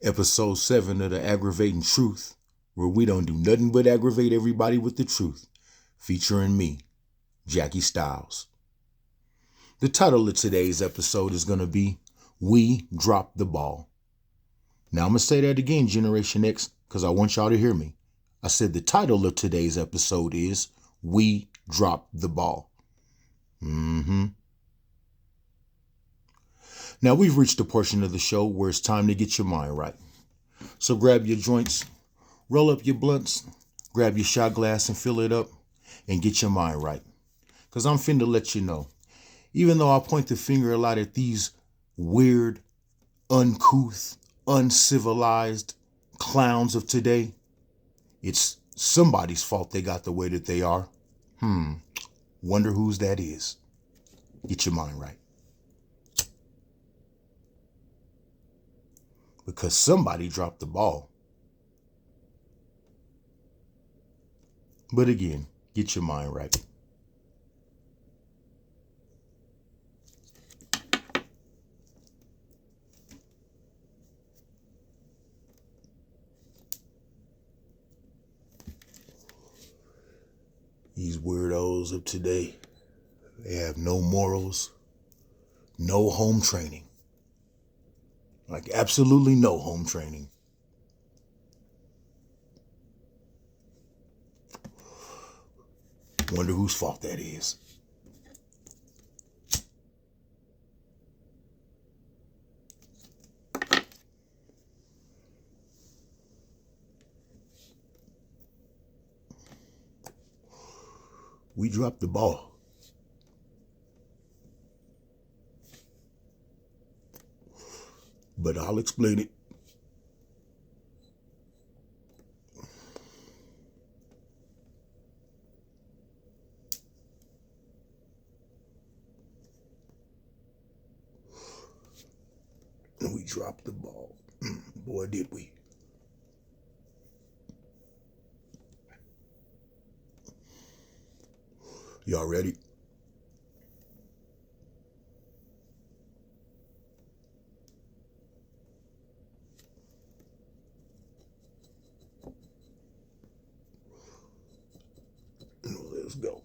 Episode 7 of the Aggravating Truth, where we don't do nothing but aggravate everybody with the truth, featuring me, Jackie Stylz. The title of today's episode is going to be, We Dropped the Ball. Now I'm going to say that again, Generation X, because I want y'all to hear me. I said the title of today's episode is, We Dropped the Ball. Now we've reached a portion of the show where it's time to get your mind right. So grab your joints, roll up your blunts, grab your shot glass and fill it up and get your mind right. Because I'm finna let you know, even though I point the finger a lot at these weird, uncouth, uncivilized clowns of today, it's somebody's fault they got the way that they are. Wonder whose that is. Get your mind right. Because somebody dropped the ball. But again, get your mind right. These weirdos of today, they have no morals, no home training. Like absolutely no home training. Wonder whose fault that is. We dropped the ball. But I'll explain it. We dropped the ball. Boy, did we. Y'all ready? Let's go.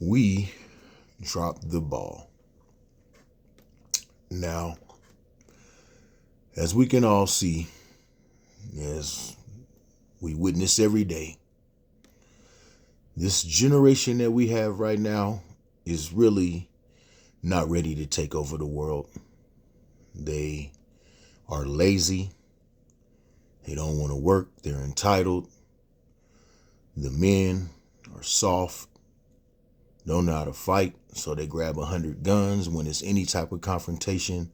We dropped the ball. Now, as we can all see, as we witness every day, this generation that we have right now is really not ready to take over the world. They are lazy. They don't want to work. They're entitled. The men are soft, don't know how to fight, so they grab 100 guns when it's any type of confrontation.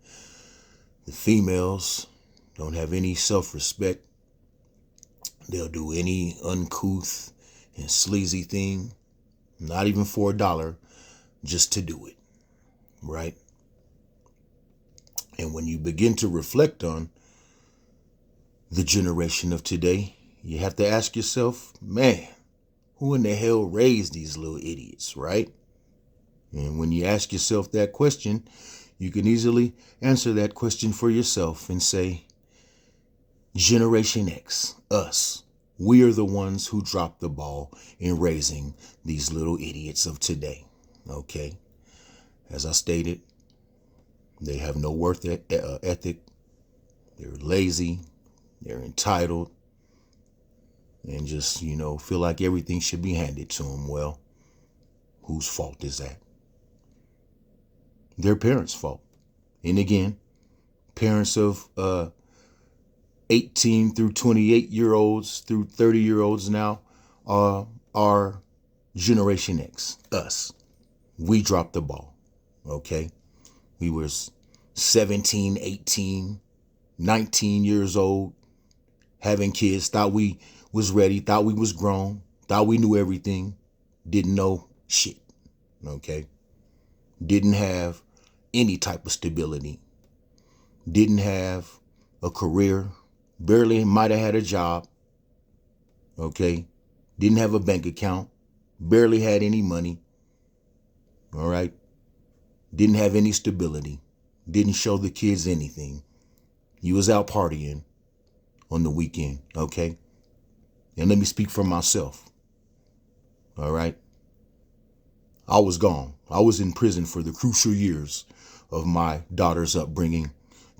The females don't have any self-respect. They'll do any uncouth and sleazy thing, not even for $1, just to do it, right? And when you begin to reflect on the generation of today, you have to ask yourself, man, who in the hell raised these little idiots, right? And when you ask yourself that question, you can easily answer that question for yourself and say, Generation X, us, we are the ones who dropped the ball in raising these little idiots of today, okay? As I stated, they have no work ethic, they're lazy, they're entitled, and just, feel like everything should be handed to them. Well, whose fault is that? Their parents' fault. And again, parents of 18 through 28-year-olds through 30-year-olds now are Generation X, us. We dropped the ball, okay? We were 17, 18, 19 years old, having kids, thought we was ready, thought we was grown, thought we knew everything, didn't know shit, okay? Didn't have any type of stability, didn't have a career, barely might have had a job, okay? Didn't have a bank account, barely had any money, all right? Didn't have any stability, didn't show the kids anything. You was out partying on the weekend, okay? And let me speak for myself, all right? I was gone. I was in prison for the crucial years of my daughter's upbringing,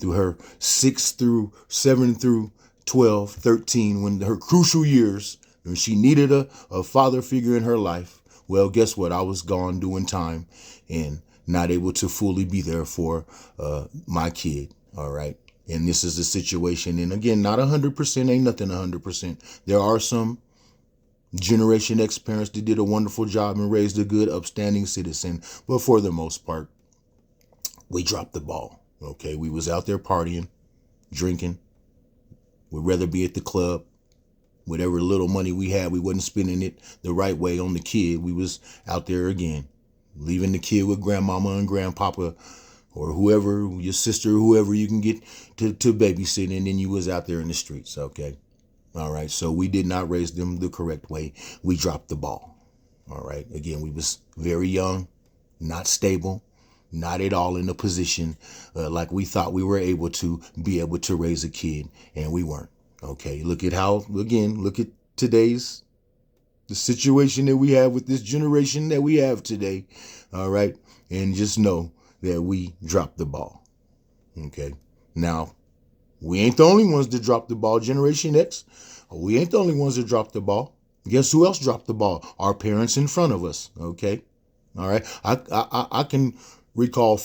through her 6 through 7 through 12, 13, when her crucial years, when she needed a father figure in her life. Well, guess what? I was gone doing time and not able to fully be there for my kid. All right. And this is the situation. And again, not 100%, ain't nothing 100%. There are some Generation X parents that did a wonderful job and raised a good, upstanding citizen. But for the most part, we dropped the ball. Okay, we was out there partying, drinking. We'd rather be at the club. Whatever little money we had, we wasn't spending it the right way on the kid. We was out there again, leaving the kid with grandmama and grandpapa, or whoever, your sister, whoever you can get to babysit, and then you was out there in the streets. Okay, all right. So we did not raise them the correct way. We dropped the ball. All right. Again, we was very young, not stable, not at all in a position like we thought we were able to be able to raise a kid, and we weren't. Okay, look at today's, the situation that we have with this generation that we have today. All right, and just know that we dropped the ball. Okay, now we ain't the only ones that dropped the ball. Generation X, we ain't the only ones that dropped the ball. Guess who else dropped the ball? Our parents in front of us. Okay, all right, I can recall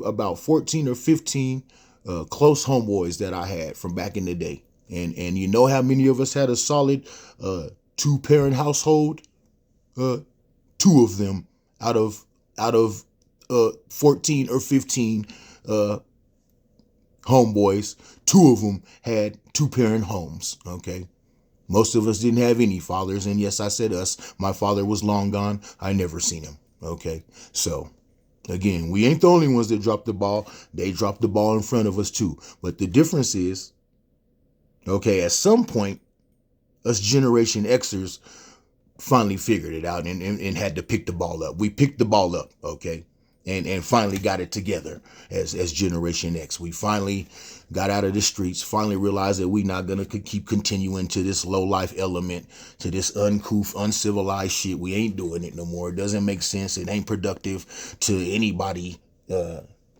about 14 or 15 close homeboys that I had from back in the day. And you know how many of us had a solid 2-parent household? 2 of them out of 14 or 15 homeboys, 2 of them had 2-parent homes, okay? Most of us didn't have any fathers, and yes, I said us. My father was long gone. I never seen him, okay? So, again, we ain't the only ones that dropped the ball. They dropped the ball in front of us too. But the difference is, okay, at some point, us Generation Xers finally figured it out and had to pick the ball up. We picked the ball up, okay, and finally got it together as Generation X. We finally got out of the streets, finally realized that we not going to keep continuing to this low life element, to this uncouth, uncivilized shit. We ain't doing it no more. It doesn't make sense. It ain't productive to anybody,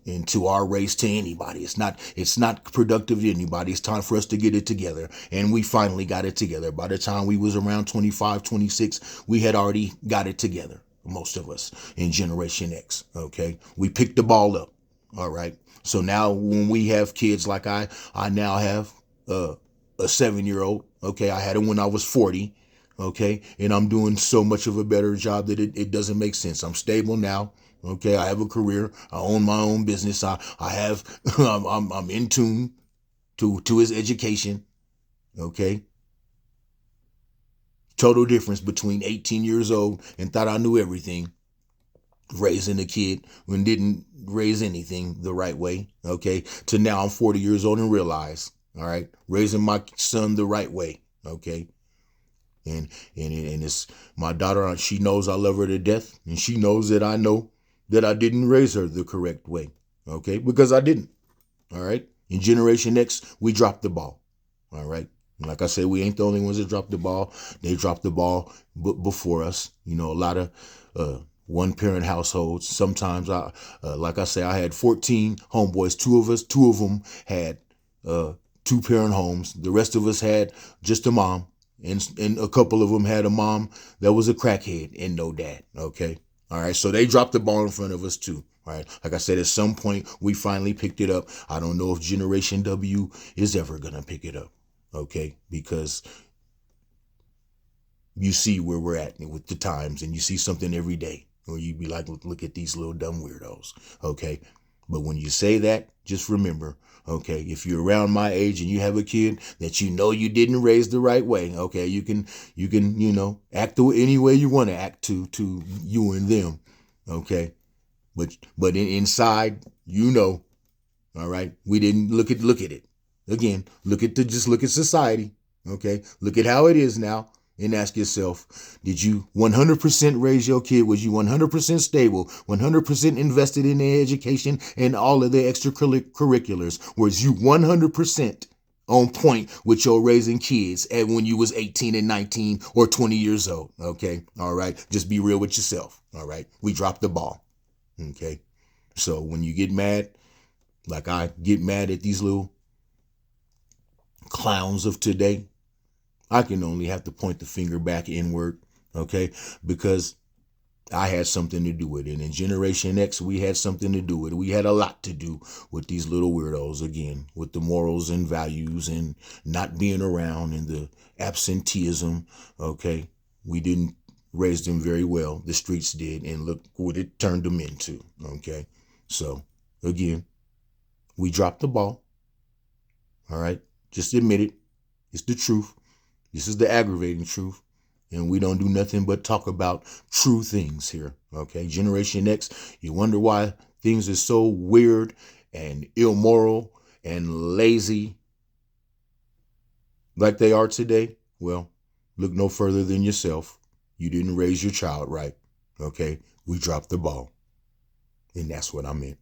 and to our race, to anybody. It's not productive to anybody. It's time for us to get it together. And we finally got it together. By the time we was around 25, 26, we had already got it together. Most of us in Generation X. Okay. We picked the ball up. All right. So now when we have kids, like I now have a 7-year-old. Okay. I had him when I was 40. Okay. And I'm doing so much of a better job that it doesn't make sense. I'm stable now. Okay, I have a career. I own my own business. I have. I'm in tune to his education. Okay. Total difference between 18 years old and thought I knew everything, raising a kid and didn't raise anything the right way. Okay, to now I'm 40 years old and realize, all right, raising my son the right way. Okay. And it's my daughter. She knows I love her to death, and she knows that I know that I didn't raise her the correct way, okay? Because I didn't, all right? In Generation X, we dropped the ball, all right? Like I said, we ain't the only ones that dropped the ball. They dropped the ball before us. You know, a lot of 1-parent households. Sometimes, like I say, I had 14 homeboys. 2 of them had 2-parent homes. The rest of us had just a mom, and a couple of them had a mom that was a crackhead and no dad, okay? All right, so they dropped the ball in front of us too. All right, like I said, at some point we finally picked it up. I don't know if Generation W is ever gonna pick it up, okay? Because you see where we're at with the times, and you see something every day, or you be like, look at these little dumb weirdos, okay? But when you say that, just remember, okay, if you're around my age and you have a kid that you know you didn't raise the right way, okay, you can act any way you want to act to you and them, okay? But inside, all right, we didn't look at it. Again, look at society. Okay. Look at how it is now and ask yourself, did you 100% raise your kid? Was you 100% stable, 100% invested in their education and all of their extracurriculars? Was you 100% on point with your raising kids at when you was 18 and 19 or 20 years old? Okay. All right. Just be real with yourself. All right. We dropped the ball. Okay. So when you get mad, like I get mad at these little clowns of today, I can only have to point the finger back inward, okay? Because I had something to do with it. And Generation X, we had something to do with it. We had a lot to do with these little weirdos, again, with the morals and values and not being around and the absenteeism, okay? We didn't raise them very well. The streets did, and look what it turned them into, okay? So, again, we dropped the ball, all right? Just admit it. It's the truth. This is the aggravating truth. And we don't do nothing but talk about true things here. Okay. Generation X, you wonder why things are so weird and immoral and lazy like they are today. Well, look no further than yourself. You didn't raise your child right. Okay. We dropped the ball. And that's what I meant.